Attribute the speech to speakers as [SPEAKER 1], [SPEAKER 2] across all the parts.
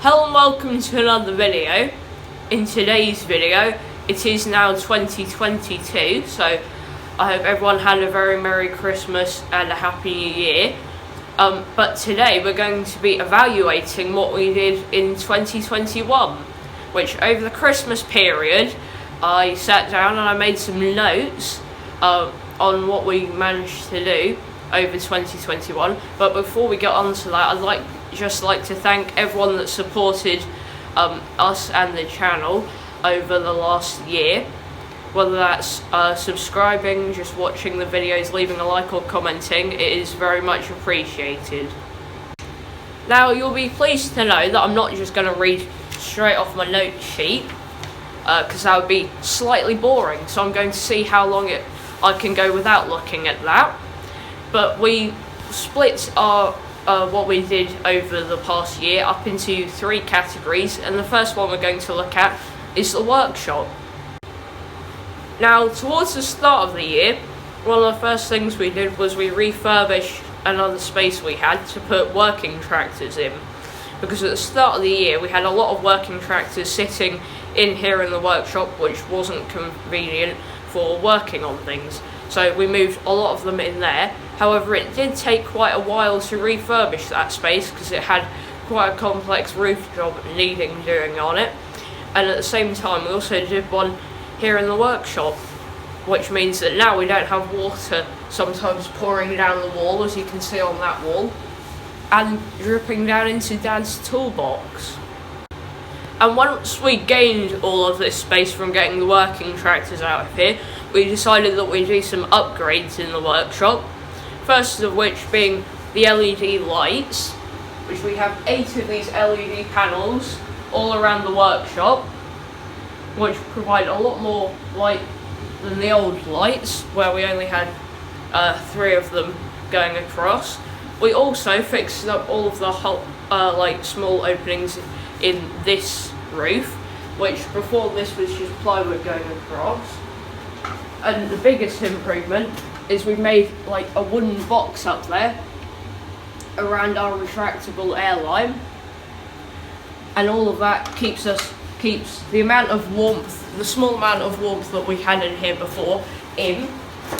[SPEAKER 1] Hello and welcome to another video. In today's video, it is now 2022, so I hope everyone had a very Merry Christmas and a Happy New Year. But today we're going to be evaluating what we did in 2021, which over the Christmas period, I sat down and I made some notes on what we managed to do over 2021. But before we get on to that, I'd like to thank everyone that supported us and the channel over the last year, whether that's subscribing, just watching the videos, leaving a like or commenting. It is very much appreciated. Now you'll be pleased to know that I'm not just going to read straight off my note sheet, because that would be slightly boring, so I'm going to see how long I can go without looking at that. But we split our what we did over the past year up into 3 categories, and the first one we're going to look at is the workshop. Now, towards the start of the year, one of the first things we did was we refurbished another space we had to put working tractors in, because at the start of the year we had a lot of working tractors sitting in here in the workshop, which wasn't convenient for working on things. So we moved a lot of them in there. However, it did take quite a while to refurbish that space because it had quite a complex roof job needing doing on it. And at the same time, we also did one here in the workshop, which means that now we don't have water sometimes pouring down the wall, as you can see on that wall, and dripping down into Dad's toolbox. And once we gained all of this space from getting the working tractors out of here, we decided that we'd do some upgrades in the workshop. First of which being the LED lights, which we have 8 of these LED panels all around the workshop, which provide a lot more light than the old lights, where we only had 3 of them going across. We also fixed up all of the small openings in this roof, which before this was just plywood going across. And the biggest improvement is we made like a wooden box up there around our retractable airline, and all of that keeps the amount of warmth, the small amount of warmth that we had in here before, in.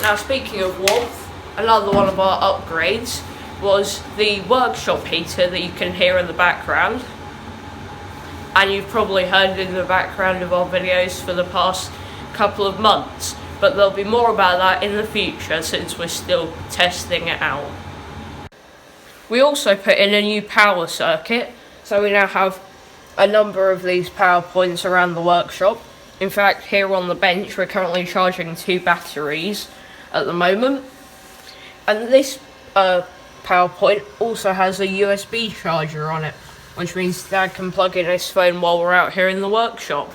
[SPEAKER 1] Now, speaking of warmth, another one of our upgrades was the workshop heater that you can hear in the background, and you've probably heard it in the background of our videos for the past couple of months. But there'll be more about that in the future since we're still testing it out. We also put in a new power circuit, so we now have a number of these power points around the workshop. In fact, here on the bench we're currently charging 2 batteries at the moment. And this power point also has a USB charger on it, which means Dad can plug in his phone while we're out here in the workshop.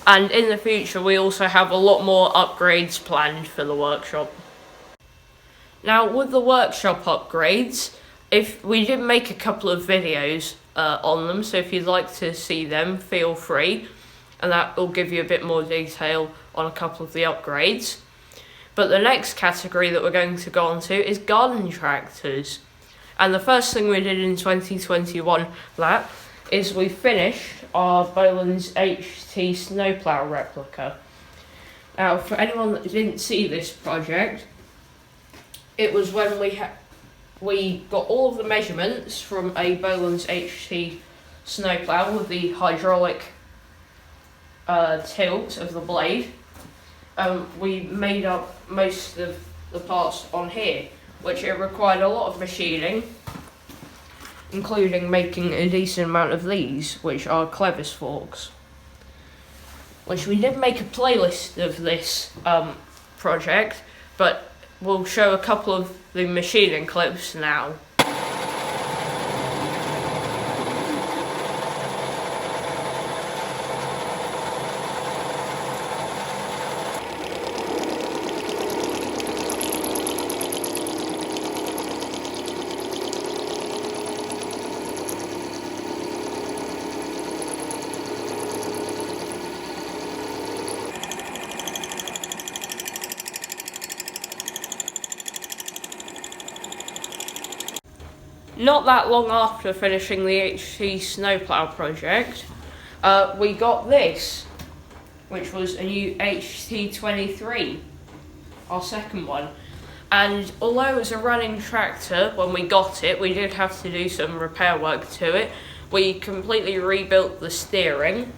[SPEAKER 1] And in the future, we also have a lot more upgrades planned for the workshop. Now, with the workshop upgrades, if we did make a couple of videos on them, so if you'd like to see them, feel free, and that will give you a bit more detail on a couple of the upgrades. But the next category that we're going to go on to is garden tractors. And the first thing we did in 2021 is we finished our Bolens HT snowplow replica. Now, for anyone that didn't see this project, it was when we got all of the measurements from a Bolens HT snowplow with the hydraulic tilt of the blade. We made up most of the parts on here, which it required a lot of machining, including making a decent amount of these, which are clevis forks. Which we did make a playlist of this project, but we'll show a couple of the machining clips now. not that long after finishing the HT snowplow project, we got this, which was a new HT23, our second one. And although it was a running tractor when we got it, we did have to do some repair work to it. We completely rebuilt the steering.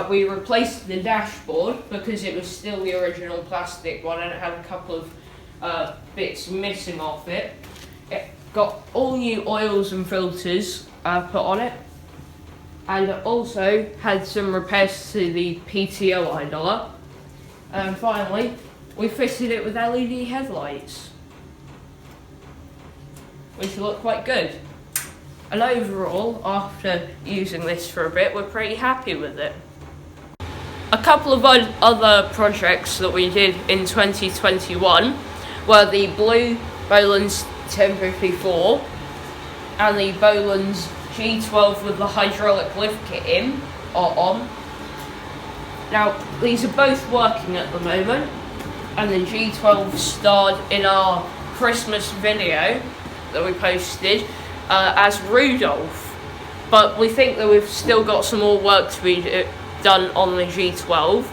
[SPEAKER 1] We replaced the dashboard because it was still the original plastic one and it had a couple of bits missing off it. It got all new oils and filters put on it, and it also had some repairs to the PTO idler. And finally, we fitted it with LED headlights, which look quite good. And overall, after using this for a bit, we're pretty happy with it. A couple of other projects that we did in 2021 were the blue Bolens 1054 and the Bolens G12 with the hydraulic lift kit on. Now, these are both working at the moment, and the G12 starred in our Christmas video that we posted as Rudolph. But we think that we've still got some more work to be done on the G12.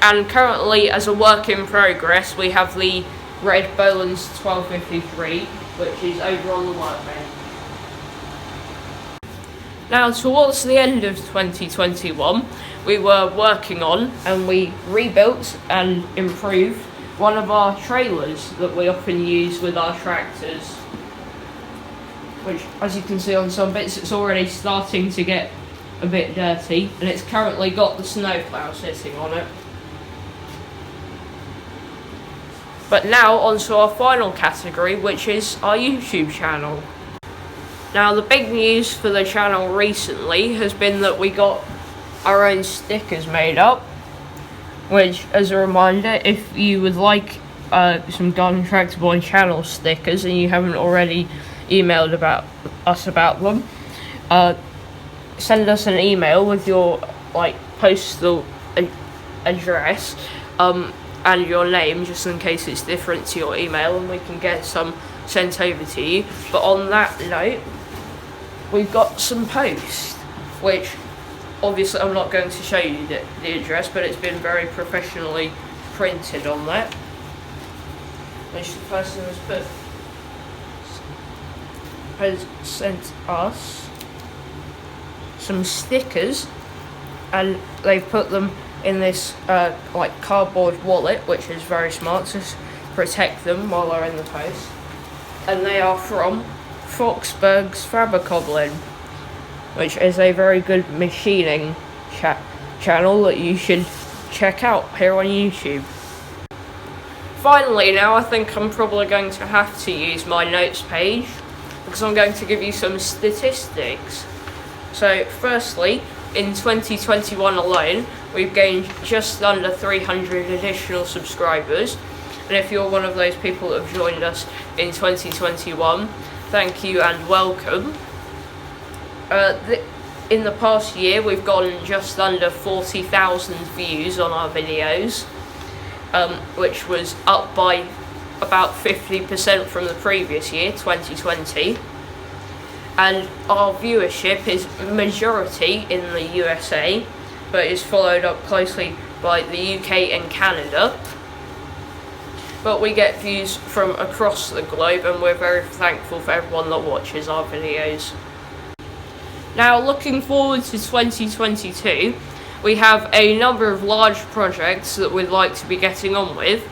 [SPEAKER 1] And currently, as a work in progress, we have the red Bolens 1253, which is over on the workbench. Now, towards the end of 2021, we were working on and we rebuilt and improved one of our trailers that we often use with our tractors, which, as you can see on some bits, it's already starting to get a bit dirty, and it's currently got the snowplow sitting on it. But now onto our final category, which is our YouTube channel. Now, the big news for the channel recently has been that we got our own stickers made up, which, as a reminder, if you would like some Garden Tractor Boy channel stickers and you haven't already emailed us about them, send us an email with your postal address and your name, just in case it's different to your email, and we can get some sent over to you. But on that note, we've got some post, which obviously I'm not going to show you the address, but it's been very professionally printed on that, which the person has sent us some stickers, and they've put them in this cardboard wallet, which is very smart to protect them while they're in the post. And they are from Foxberg's Fabercobbling, which is a very good machining channel that you should check out here on YouTube. Finally, now I think I'm probably going to have to use my notes page, because I'm going to give you some statistics. So firstly, in 2021 alone, we've gained just under 300 additional subscribers, and if you're one of those people that have joined us in 2021, thank you and welcome. In the past year, we've gotten just under 40,000 views on our videos, which was up by about 50% from the previous year, 2020. And our viewership is majority in the USA, but is followed up closely by the UK and Canada. But we get views from across the globe, and we're very thankful for everyone that watches our videos. Now, looking forward to 2022, we have a number of large projects that we'd like to be getting on with.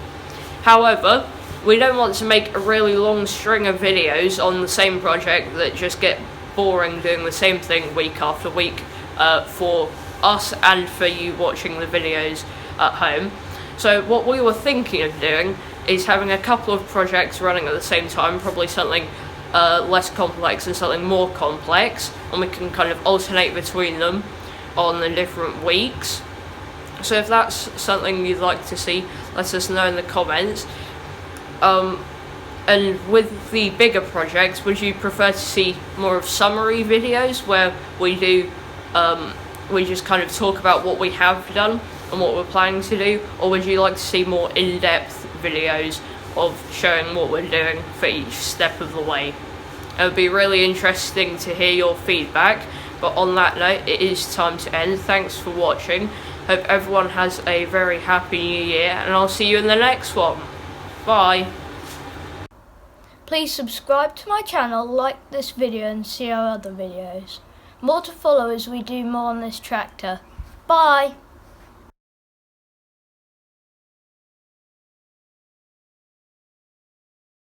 [SPEAKER 1] However, we don't want to make a really long string of videos on the same project that just get boring doing the same thing week after week for us and for you watching the videos at home. So what we were thinking of doing is having a couple of projects running at the same time, probably something less complex and something more complex, and we can kind of alternate between them on the different weeks. So if that's something you'd like to see, let us know in the comments. And with the bigger projects, would you prefer to see more of summary videos where we just kind of talk about what we have done and what we're planning to do, or would you like to see more in-depth videos of showing what we're doing for each step of the way? It would be really interesting to hear your feedback. But on that note, it is time to end. Thanks for watching. Hope everyone has a very happy new year, and I'll see you in the next one. Bye.
[SPEAKER 2] Please subscribe to my channel, like this video and see our other videos. More to follow as we do more on this tractor. Bye!